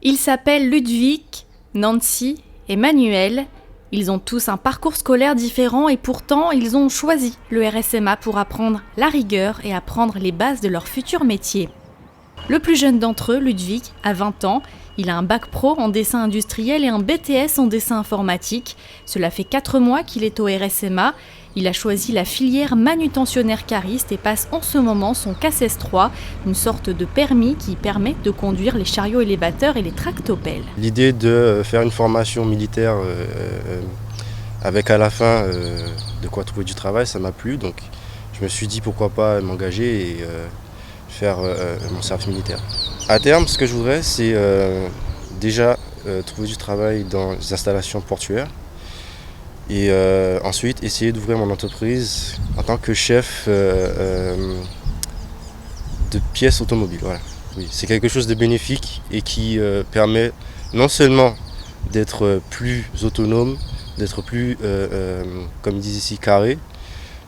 Ils s'appellent Ludwig, Nancy et Manuel. Ils ont tous un parcours scolaire différent et pourtant ils ont choisi le RSMA pour apprendre la rigueur et apprendre les bases de leur futur métier. Le plus jeune d'entre eux, Ludwig, a 20 ans. Il a un bac pro en dessin industriel et un BTS en dessin informatique. Cela fait 4 mois qu'il est au RSMA. Il a choisi la filière manutentionnaire cariste et passe en ce moment son CACES3, une sorte de permis qui permet de conduire les chariots élévateurs et les tractopelles. L'idée de faire une formation militaire avec à la fin de quoi trouver du travail, ça m'a plu. Donc je me suis dit pourquoi pas m'engager et faire mon service militaire. À terme, ce que je voudrais, c'est déjà trouver du travail dans les installations portuaires et ensuite essayer d'ouvrir mon entreprise en tant que chef de pièces automobiles. Voilà. Oui, c'est quelque chose de bénéfique et qui permet non seulement d'être plus autonome, d'être plus, comme ils disent ici, carré,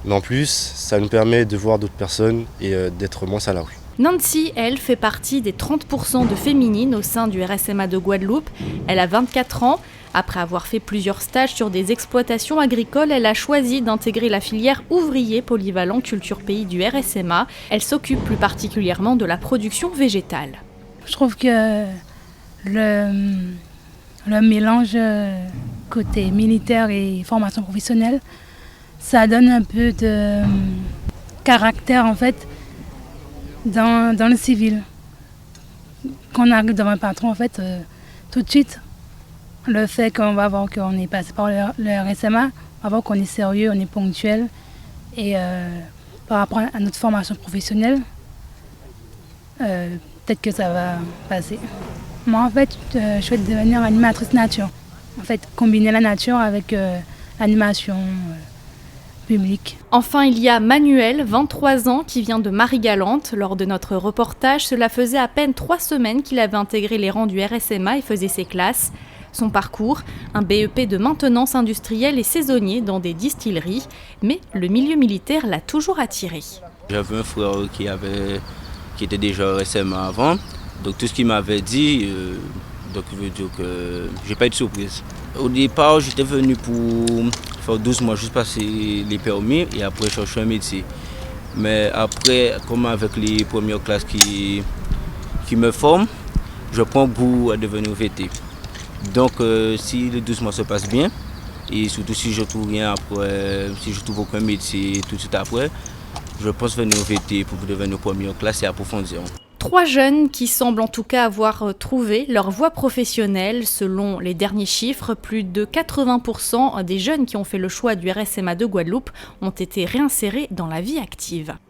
mais en plus, ça nous permet de voir d'autres personnes et d'être moins salariés. Nancy, elle, fait partie des 30% de féminines au sein du RSMA de Guadeloupe. Elle a 24 ans. Après avoir fait plusieurs stages sur des exploitations agricoles, elle a choisi d'intégrer la filière ouvrier polyvalent culture pays du RSMA. Elle s'occupe plus particulièrement de la production végétale. Je trouve que le mélange côté militaire et formation professionnelle, ça donne un peu de caractère en fait dans le civil. Quand on arrive devant un patron, en fait, tout de suite, le fait qu'on va voir qu'on est passé par le RSMA, on va voir qu'on est sérieux, on est ponctuel. Et par rapport à notre formation professionnelle, peut-être que ça va passer. Moi, en fait, je souhaite devenir animatrice nature. En fait, combiner la nature avec l'animation publique. Enfin, il y a Manuel, 23 ans, qui vient de Marie-Galante. Lors de notre reportage, cela faisait à peine 3 semaines qu'il avait intégré les rangs du RSMA et faisait ses classes. Son parcours, un BEP de maintenance industrielle et saisonnier dans des distilleries. Mais le milieu militaire l'a toujours attiré. J'avais un frère qui était déjà au RSMA avant. Donc tout ce qu'il m'avait dit, donc je veux dire que j'ai pas eu de surprise. Au départ, j'étais venu pour faire 12 mois, juste passer les permis et après chercher un métier. Mais après, comme avec les premières classes qui me forment, je prends goût à devenir VT. Donc si les 12 mois se passent bien, et surtout si je trouve rien après, si je trouve aucun métier tout de suite après, je pense venir au VT pour devenir première classe et approfondir. 3 jeunes qui semblent en tout cas avoir trouvé leur voie professionnelle. Selon les derniers chiffres, plus de 80% des jeunes qui ont fait le choix du RSMA de Guadeloupe ont été réinsérés dans la vie active.